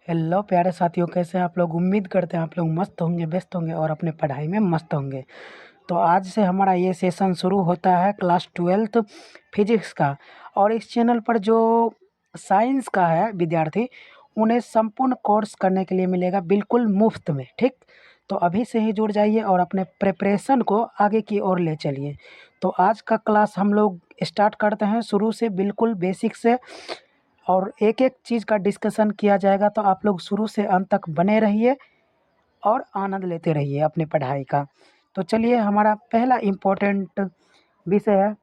Hello प्यारे साथियों, कैसे हैं आप लोग। उम्मीद करते हैं आप लोग मस्त होंगे, व्यस्त होंगे और अपने पढ़ाई में मस्त होंगे। तो आज से हमारा ये सेशन शुरू होता है क्लास 12th फिजिक्स का। और इस चैनल पर जो साइंस का है विद्यार्थी, उन्हें संपूर्ण कोर्स करने के लिए मिलेगा बिल्कुल मुफ्त में। ठीक, तो अभी से ही जुड़ जाइए और अपने प्रिपरेशन को आगे की ओर ले चलिए। तो आज का क्लास हम लोग स्टार्ट करते हैं शुरू से, बिल्कुल बेसिक से, और एक-एक चीज़ का डिस्कशन किया जाएगा। तो आप लोग शुरू से अंत तक बने रहिए और आनंद लेते रहिए अपनी पढ़ाई का। तो चलिए, हमारा पहला इम्पोर्टेंट विषय है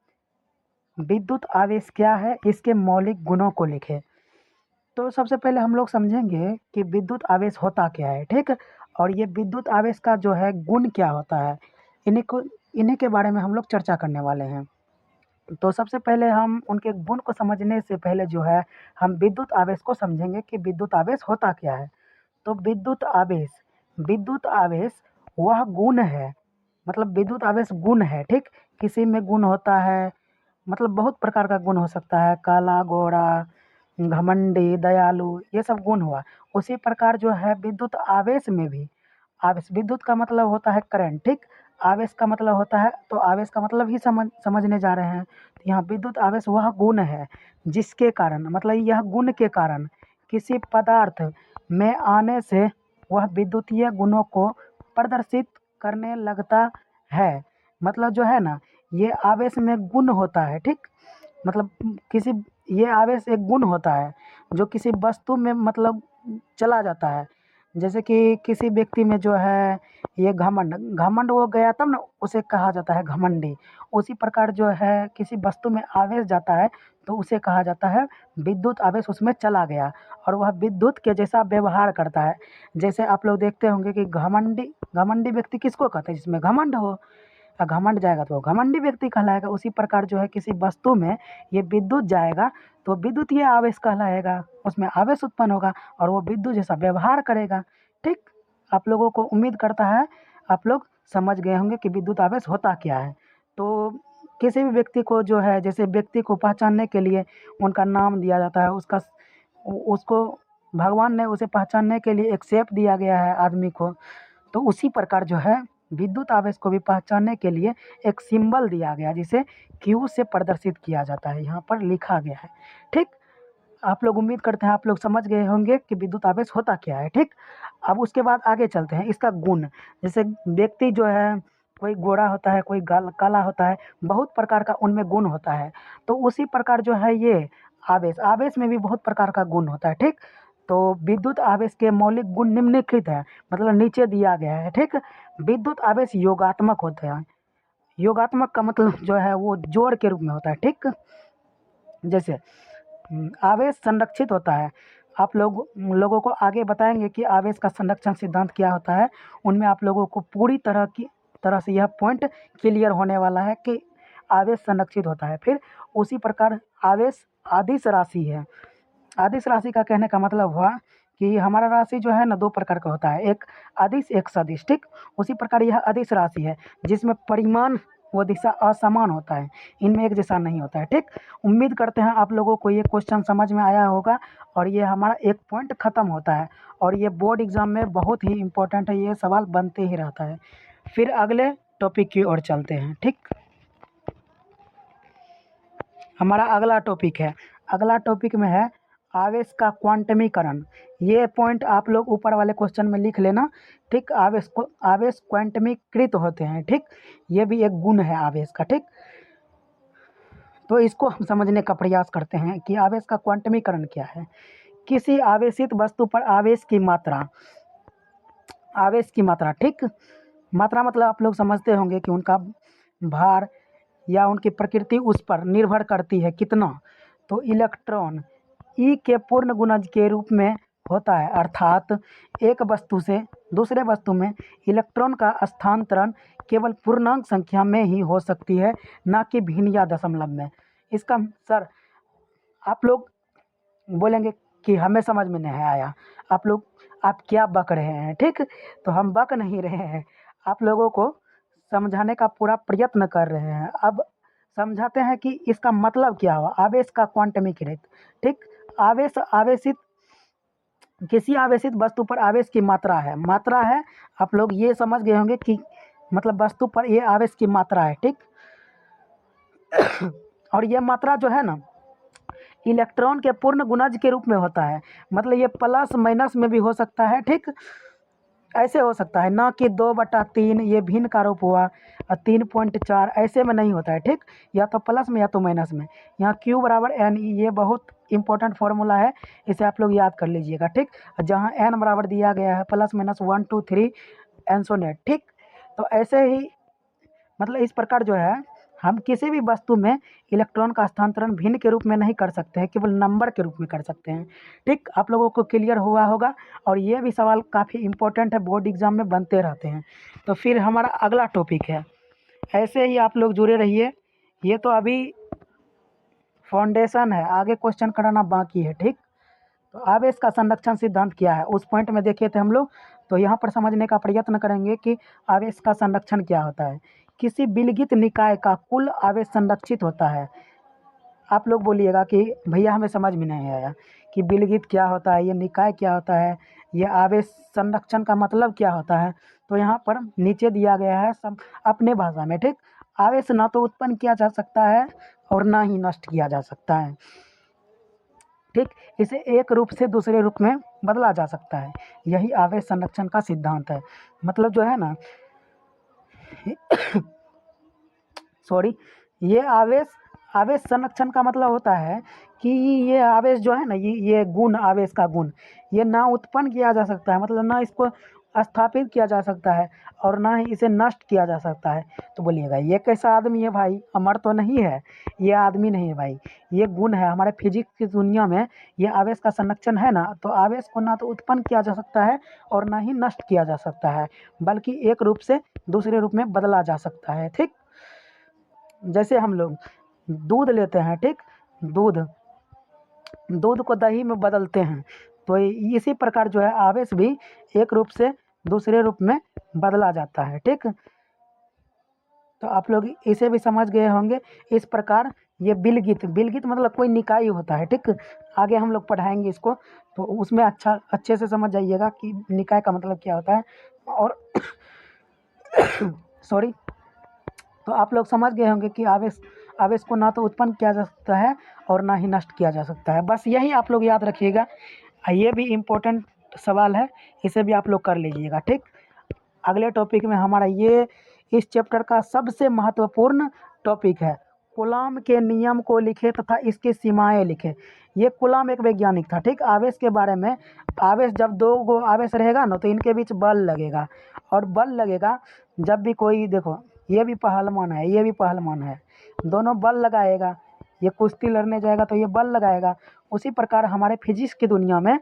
विद्युत आवेश क्या है, इसके मौलिक गुणों को लिखें। तो सबसे पहले हम लोग समझेंगे कि विद्युत आवेश होता क्या है, ठीक? और ये विद्युत आवेश का जो है गुण क्या होता है, इन्हीं के बारे में हम लोग चर्चा करने वाले हैं। तो सबसे पहले हम उनके गुण को समझने से पहले जो है, हम विद्युत आवेश को समझेंगे कि विद्युत आवेश होता क्या है। तो विद्युत आवेश वह गुण है, मतलब विद्युत आवेश गुण है, ठीक? किसी में गुण होता है, मतलब बहुत प्रकार का गुण हो सकता है, काला, गोरा, घमंडी, दयालु, ये सब गुण हुआ। उसी प्रकार जो है विद्युत आवेश में भी, आवेश, विद्युत का मतलब होता है करंट, ठीक? आवेश का मतलब होता है, तो आवेश का मतलब ही समझने जा रहे हैं। तो यहाँ विद्युत आवेश वह गुण है जिसके कारण, मतलब यह गुण के कारण किसी पदार्थ में आने से वह विद्युतीय गुणों को प्रदर्शित करने लगता है। मतलब जो है ना, ये आवेश में गुण होता है, ठीक? मतलब किसी, ये आवेश एक गुण होता है जो किसी वस्तु में मतलब चला जाता है। जैसे कि किसी व्यक्ति में जो है ये घमंड घमंड हो गया, तब ना उसे कहा जाता है घमंडी। उसी प्रकार जो है किसी वस्तु में आवेश जाता है तो उसे कहा जाता है विद्युत आवेश उसमें चला गया, और वह विद्युत के जैसा व्यवहार करता है। जैसे आप लोग देखते होंगे कि घमंडी घमंडी व्यक्ति किसको कहते हैं, जिसमें घमंड हो। घमंड जाएगा तो वो घमंडी व्यक्ति कहलाएगा। उसी प्रकार जो है किसी वस्तु में ये विद्युत जाएगा तो विद्युतीय आवेश कहलाएगा, उसमें आवेश उत्पन्न होगा और वो विद्युत जैसा व्यवहार करेगा। ठीक, आप लोगों को उम्मीद करता है आप लोग समझ गए होंगे कि विद्युत आवेश होता क्या है। तो किसी भी व्यक्ति को जो है, जैसे व्यक्ति को पहचानने के लिए उनका नाम दिया जाता है, उसका उसको भगवान ने उसे पहचानने के लिए एक शेप दिया गया है आदमी को। तो उसी प्रकार जो है विद्युत आवेश को भी पहचानने के लिए एक सिंबल दिया गया, जिसे क्यू से प्रदर्शित किया जाता है, यहाँ पर लिखा गया है। ठीक, आप लोग, उम्मीद करते हैं आप लोग समझ गए होंगे कि विद्युत आवेश होता क्या है। ठीक, अब उसके बाद आगे चलते हैं इसका गुण। जैसे व्यक्ति जो है, कोई गोरा होता है, कोई काला होता है, बहुत प्रकार का उनमें गुण होता है। तो उसी प्रकार जो है ये आवेश आवेश में भी बहुत प्रकार का गुण होता है। ठीक, तो विद्युत आवेश के मौलिक गुण निम्नलिखित है, मतलब नीचे दिया गया है। ठीक, विद्युत आवेश योगात्मक होते हैं। योगात्मक का मतलब जो है वो जोड़ के रूप में होता है। ठीक, जैसे आवेश संरक्षित होता है। आप लोगों को आगे बताएंगे कि आवेश का संरक्षण सिद्धांत क्या होता है। उनमें आप लोगों को पूरी तरह से यह पॉइंट क्लियर होने वाला है कि आवेश संरक्षित होता है। फिर उसी प्रकार आवेश अदिश राशि है। अदिश राशि का कहने का मतलब हुआ कि हमारा राशि जो है ना, दो प्रकार का होता है, एक अदिश, एक सदिश। ठीक, उसी प्रकार यह अदिश राशि है जिसमें परिमाण व दिशा असमान होता है, इनमें एक जैसा नहीं होता है। ठीक, उम्मीद करते हैं आप लोगों को ये क्वेश्चन समझ में आया होगा और ये हमारा एक पॉइंट खत्म होता है। और ये बोर्ड एग्जाम में बहुत ही इम्पोर्टेंट है, ये सवाल बनते ही रहता है। फिर अगले टॉपिक की ओर चलते हैं। ठीक, हमारा अगला टॉपिक है, अगला टॉपिक में है आवेश का क्वांटमीकरण। ये पॉइंट आप लोग ऊपर वाले क्वेश्चन में लिख लेना। ठीक, आवेश क्वांटमीकृत होते हैं। ठीक, ये भी एक गुण है आवेश का। ठीक, तो इसको हम समझने का प्रयास करते हैं कि आवेश का क्वांटमीकरण क्या है। किसी आवेशित वस्तु पर आवेश की मात्रा, ठीक, मात्रा मतलब आप लोग समझते होंगे कि उनका भार या उनकी प्रकृति उस पर निर्भर करती है कितना। तो इलेक्ट्रॉन ई के पूर्ण गुणज के रूप में होता है, अर्थात एक वस्तु से दूसरे वस्तु में इलेक्ट्रॉन का स्थानांतरण केवल पूर्णांक संख्या में ही हो सकती है, ना कि भिन्न या दशमलव में। इसका सर, आप लोग बोलेंगे कि हमें समझ में नहीं आया, आप क्या बक रहे हैं। ठीक, तो हम बक नहीं रहे हैं, आप लोगों को समझाने का पूरा प्रयत्न कर रहे हैं। अब समझाते हैं कि इसका मतलब क्या हुआ आवेश का क्वांटमीकृत। ठीक, आवेशित किसी आवेशित वस्तु पर आवेश की मात्रा है। मात्रा है, आप लोग ये समझ गए होंगे कि मतलब वस्तु पर ये आवेश की मात्रा है, ठीक। और ये मात्रा जो है ना इलेक्ट्रॉन के पूर्ण गुणज के रूप में होता है। मतलब ये प्लस माइनस में भी हो सकता है, ठीक। ऐसे हो सकता है ना कि 2/3 ये भिन्न का रूप हुआ, 3.4 ऐसे में नहीं होता है, ठीक। या तो प्लस में या तो माइनस में। यहाँ Q बराबर एन, ये बहुत इंपॉर्टेंट फार्मूला है, इसे आप लोग याद कर लीजिएगा, ठीक। जहाँ n बराबर दिया गया है +-1 2 3 एनसोनेट, ठीक। तो ऐसे ही मतलब इस प्रकार जो है हम किसी भी वस्तु में इलेक्ट्रॉन का स्थानांतरण भिन्न के रूप में नहीं कर सकते हैं, केवल नंबर के रूप में कर सकते हैं, ठीक। आप लोगों को क्लियर हुआ होगा। और ये भी सवाल काफ़ी इम्पोर्टेंट है, बोर्ड एग्जाम में बनते रहते हैं। तो फिर हमारा अगला टॉपिक है, ऐसे ही आप लोग जुड़े रहिए। ये तो अभी फाउंडेशन है, आगे क्वेश्चन कराना बाकी है, ठीक। तो आवेश का संरक्षण सिद्धांत क्या है उस पॉइंट में देखे थे हम लोग। तो यहाँ पर समझने का प्रयत्न करेंगे कि आवेश का संरक्षण क्या होता है। किसी विलगित निकाय का कुल आवेश संरक्षित होता है। आप लोग बोलिएगा कि भैया हमें समझ में नहीं आया कि विलगित क्या होता है, ये निकाय क्या होता है, ये आवेश संरक्षण का मतलब क्या होता है। तो यहाँ पर नीचे दिया गया है सब अपने भाषा में, ठीक। आवेश ना तो उत्पन्न किया जा सकता है और ना ही नष्ट किया जा सकता है, ठीक। इसे एक रूप से दूसरे रूप में बदला जा सकता है, यही आवेश संरक्षण का सिद्धांत है। मतलब जो है ना सॉरी, ये आवेश आवेश संरक्षण का मतलब होता है कि ये आवेश जो है ना ये गुण, आवेश का गुण, ये ना उत्पन्न किया जा सकता है, मतलब ना इसको स्थापित किया जा सकता है और ना ही इसे नष्ट किया जा सकता है। तो बोलिएगा ये कैसा आदमी है भाई, अमर तो नहीं है, ये आदमी नहीं है भाई, ये गुण है हमारे फिजिक्स की दुनिया में। ये आवेश का संरक्षण है ना, तो आवेश को ना तो उत्पन्न किया जा सकता है और ना ही नष्ट किया जा सकता है, बल्कि एक रूप से दूसरे रूप में बदला जा सकता है, ठीक। जैसे हम लोग दूध लेते हैं, ठीक। दूध दूध को दही में बदलते हैं, तो इसी प्रकार जो है आवेश भी एक रूप से दूसरे रूप में बदला जाता है, ठीक। तो आप लोग इसे भी समझ गए होंगे। इस प्रकार ये विलगित विलगित मतलब कोई निकाय होता है, ठीक। आगे हम लोग पढ़ाएंगे इसको, तो उसमें अच्छे से समझ जाइएगा कि निकाय का मतलब क्या होता है। और सॉरी, तो आप लोग समझ गए होंगे कि आवेश आवेश को ना तो उत्पन्न किया जा सकता है और ना ही नष्ट किया जा सकता है। बस यही आप लोग याद रखिएगा, ये भी इम्पोर्टेंट सवाल है, इसे भी आप लोग कर लीजिएगा, ठीक। अगले टॉपिक में हमारा ये इस चैप्टर का सबसे महत्वपूर्ण टॉपिक है, कूलॉम के नियम को लिखे तथा इसकी सीमाएं लिखे। ये कूलॉम एक वैज्ञानिक था, ठीक। आवेश के बारे में, आवेश जब दो गो आवेश रहेगा ना तो इनके बीच बल लगेगा, और बल लगेगा जब भी कोई, देखो ये भी पहलवान है, ये भी पहलवान है, दोनों बल लगाएगा, ये कुश्ती लड़ने जाएगा तो ये बल लगाएगा। उसी प्रकार हमारे फिजिक्स की दुनिया में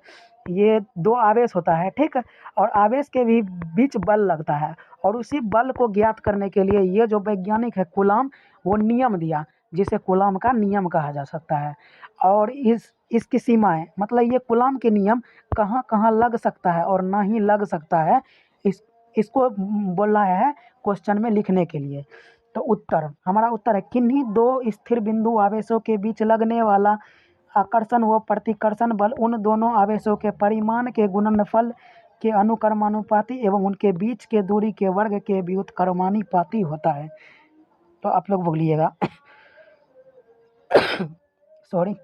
ये दो आवेश होता है, ठीक। और आवेश के भी बीच बल लगता है, और उसी बल को ज्ञात करने के लिए ये जो वैज्ञानिक है कूलॉम, वो नियम दिया, जिसे कूलॉम का नियम कहा जा सकता है। और इसकी सीमाएं, मतलब ये कूलॉम के नियम कहाँ कहाँ लग सकता है और ना ही लग सकता है, इसको बोला है क्वेश्चन में लिखने के लिए। तो उत्तर, हमारा उत्तर है किन्हीं दो स्थिर बिंदु आवेशों के बीच लगने वाला आकर्षण व प्रतिकर्षण बल उन दोनों आवेशों के परिमाण के गुणनफल के अनुक्रमानुपाती एवं उनके बीच के दूरी के वर्ग के व्युत्क्रमानुपाती होता है। तो आप लोग बोलिएगा सॉरी,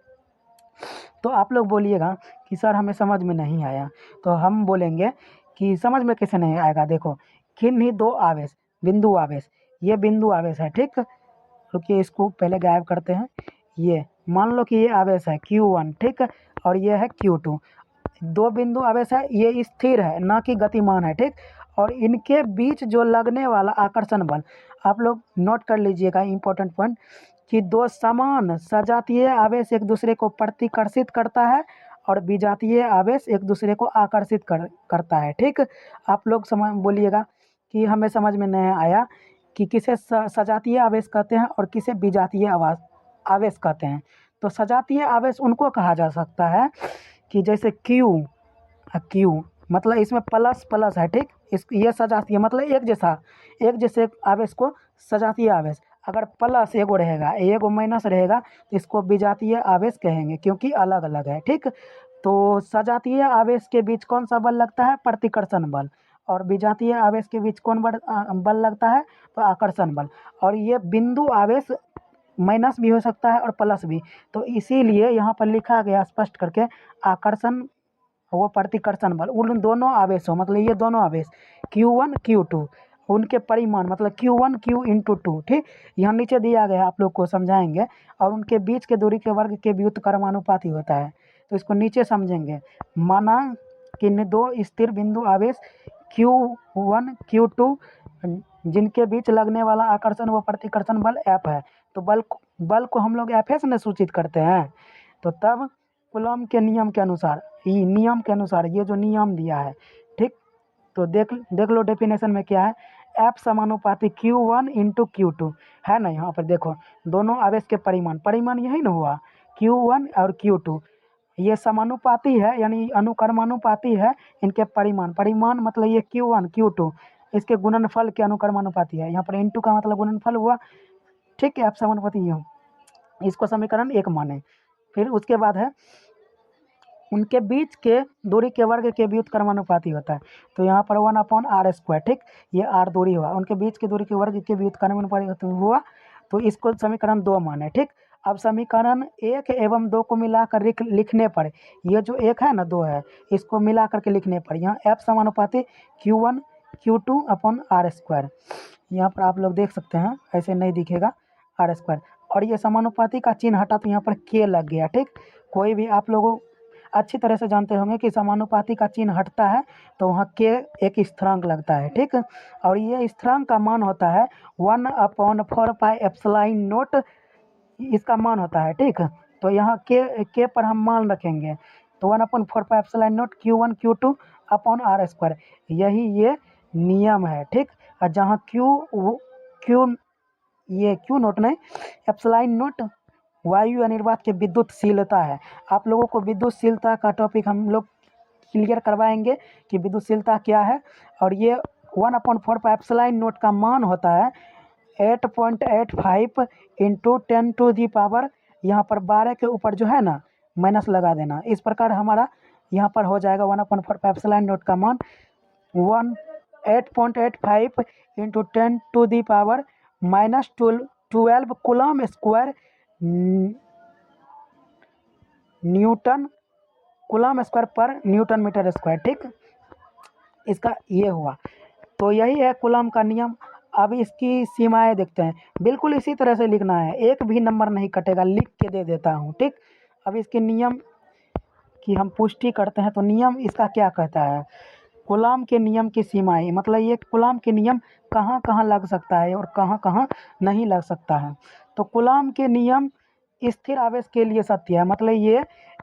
तो आप लोग बोलिएगा कि सर हमें समझ में नहीं आया। तो हम बोलेंगे कि समझ में कैसे नहीं आएगा। देखो, किन्हीं दो आवेश, बिंदु आवेश, ये बिंदु आवेश है, ठीक। रुकिए इसको पहले गायब करते हैं। ये मान लो कि ये आवेश है Q1, ठीक। और ये है Q2, दो बिंदु आवेश है, ये स्थिर है ना कि गतिमान है, ठीक। और इनके बीच जो लगने वाला आकर्षण बल, आप लोग नोट कर लीजिएगा इंपॉर्टेंट पॉइंट, कि दो समान सजातीय आवेश एक दूसरे को प्रतिकर्षित करता है और विजातीय आवेश एक दूसरे को आकर्षित करता है, ठीक। आप लोग समझ बोलिएगा कि हमें समझ में नहीं आया कि किसे सजातीय आवेश कहते हैं और किसे विजातीय आवेश कहते हैं। तो सजातीय आवेश उनको कहा जा सकता है कि जैसे क्यू मतलब इसमें प्लस प्लस है, ठीक। इस ये सजातीय मतलब एक जैसे आवेश को सजातीय आवेश, अगर प्लस एगो रहेगा एगो माइनस रहेगा तो इसको विजातीय आवेश कहेंगे, क्योंकि अलग अलग है, ठीक। तो सजातीय आवेश के बीच कौन सा बल लगता है? प्रतिकर्षण बल। और विजातीय आवेश के बीच कौन बल लगता है? तो आकर्षण बल। और ये बिंदु आवेश माइनस भी हो सकता है और प्लस भी, तो इसीलिए यहाँ पर लिखा गया स्पष्ट करके आकर्षण वो प्रतिकर्षण बल उन दोनों आवेशों, मतलब ये दोनों आवेश Q1 Q2 उनके परिमाण मतलब Q1 Q इंटू 2, ठीक, यहाँ नीचे दिया गया है, आप लोग को समझाएंगे। और उनके बीच के दूरी के वर्ग के व्युत्क्रमानुपाती होता है, तो इसको नीचे समझेंगे। माना कि दो स्थिर बिंदु आवेश Q1 Q2 जिनके बीच लगने वाला आकर्षण व प्रतिकर्षण बल F है, तो बल को हम लोग F से सूचित करते हैं। तो तब कूलॉम के नियम के अनुसार ये जो नियम दिया है, ठीक, तो देख लो डेफिनेशन में क्या है। F समानुपाती Q1 इंटू Q2 है ना, यहाँ पर देखो दोनों आवेश के परिमाण यही ना हुआ, Q1 और Q2, ये समानुपाती है यानी अनुक्रमानुपाती है इनके परिमाण मतलब ये Q1 Q2 इसके गुणनफल के अनुक्रमानुपाती है। यहाँ पर इंटू का मतलब गुणनफल हुआ, ठीक है, F समानुपाती ये इसको समीकरण 1 माने। फिर उसके बाद है उनके बीच के दूरी के वर्ग के व्युत्क्रमानुपाती होता है, तो यहाँ पर 1/r², ठीक, ये r दूरी हुआ, उनके बीच के दूरी के वर्ग के व्युत्क्रमानुपाती हुआ, तो इसको समीकरण 2 माने, ठीक। अब समीकरण 1 एवं 2 को मिलाकर लिखने पर, ये जो 1 है ना 2 है, इसको मिला करके लिखने पर यहाँ F समानुपाती Q1 Q2/r², यहाँ पर आप लोग देख सकते हैं, ऐसे नहीं दिखेगा r², और ये समानुपाती का चिन्ह हटा तो यहाँ पर k लग गया, ठीक। कोई भी आप लोगों अच्छी तरह से जानते होंगे कि समानुपाती का चिन्ह हटता है तो वहाँ के एक स्थिरांक लगता है, ठीक। और ये स्थिरांक का मान होता है 1/4πε0, इसका मान होता है, ठीक। तो यहाँ के पर हम मान रखेंगे, तो 1/4πε0 Q1 Q2/r², यही ये नियम है, ठीक। और जहाँ क्यू नोट नहीं, एप्सिलॉन नोट वायु अनिर्वात की विद्युतशीलता है। आप लोगों को विद्युतशीलता का टॉपिक हम लोग क्लियर करवाएंगे कि विद्युतशीलता क्या है। और ये 1/4πε0 का मान होता है 8.85 इंटू 10⁻⁴, यहाँ पर 12 के ऊपर जो है ना माइनस लगा देना, इस प्रकार हमारा यहाँ पर हो जाएगा 1/4πε0 का मान 8.85 into 10⁻⁻12 coulomb square Newton coulomb square पर न्यूटन मीटर स्क्वायर, ठीक, इसका ये हुआ। तो यही है कूलम का नियम। अब इसकी सीमाएं देखते हैं, बिल्कुल इसी तरह से लिखना है, एक भी नंबर नहीं कटेगा, लिख के दे देता हूँ, ठीक। अब इसके नियम की हम पुष्टि करते हैं, तो नियम इसका क्या कहता है, कूलम के नियम की सीमाएं, मतलब ये कूलम के नियम कहाँ कहाँ लग सकता है और कहाँ कहाँ नहीं लग सकता है। तो कूलम के नियम स्थिर आवेश के लिए सत्य है, मतलब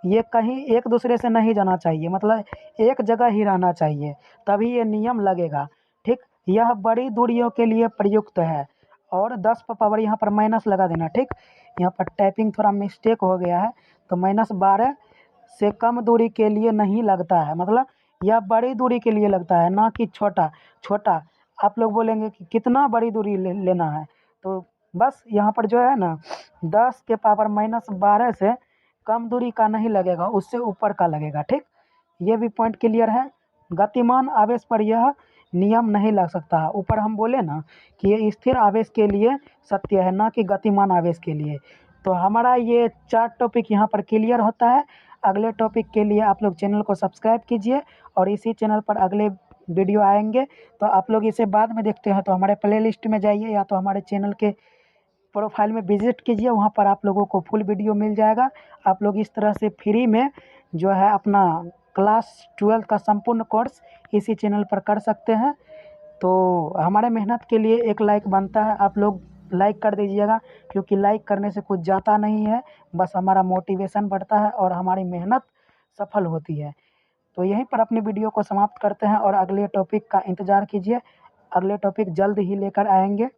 ये कहीं एक दूसरे से नहीं जाना चाहिए, मतलब एक जगह ही रहना चाहिए, तभी ये नियम लगेगा, ठीक। यह बड़ी दूरियों के लिए प्रयुक्त है, और 10 पर पावर यहाँ पर माइनस लगा देना, ठीक। यहाँ पर टाइपिंग थोड़ा मिस्टेक हो गया है, तो -12 से कम दूरी के लिए नहीं लगता है, मतलब यह बड़ी दूरी के लिए लगता है, ना कि छोटा। आप लोग बोलेंगे कि कितना बड़ी दूरी लेना है, तो बस यहाँ पर जो है ना 10 के पावर -12 से कम दूरी का नहीं लगेगा, उससे ऊपर का लगेगा, ठीक। ये भी पॉइंट क्लियर है। गतिमान आवेश पर यह नियम नहीं लग सकता है, ऊपर हम बोले ना कि ये स्थिर आवेश के लिए सत्य है, ना कि गतिमान आवेश के लिए। तो हमारा ये 4 टॉपिक यहाँ पर क्लियर होता है। अगले टॉपिक के लिए आप लोग चैनल को सब्सक्राइब कीजिए, और इसी चैनल पर अगले वीडियो आएंगे, तो आप लोग इसे बाद में देखते हैं तो हमारे प्लेलिस्ट में जाइए, या तो हमारे चैनल के प्रोफाइल में विजिट कीजिए, वहाँ पर आप लोगों को फुल वीडियो मिल जाएगा। आप लोग इस तरह से फ्री में जो है अपना क्लास 12 का संपूर्ण कोर्स इसी चैनल पर कर सकते हैं। तो हमारे मेहनत के लिए एक लाइक बनता है, आप लोग लाइक कर दीजिएगा, क्योंकि लाइक करने से कुछ जाता नहीं है, बस हमारा मोटिवेशन बढ़ता है और हमारी मेहनत सफल होती है। तो यहीं पर अपनी वीडियो को समाप्त करते हैं, और अगले टॉपिक का इंतज़ार कीजिए, अगले टॉपिक जल्द ही लेकर आएंगे।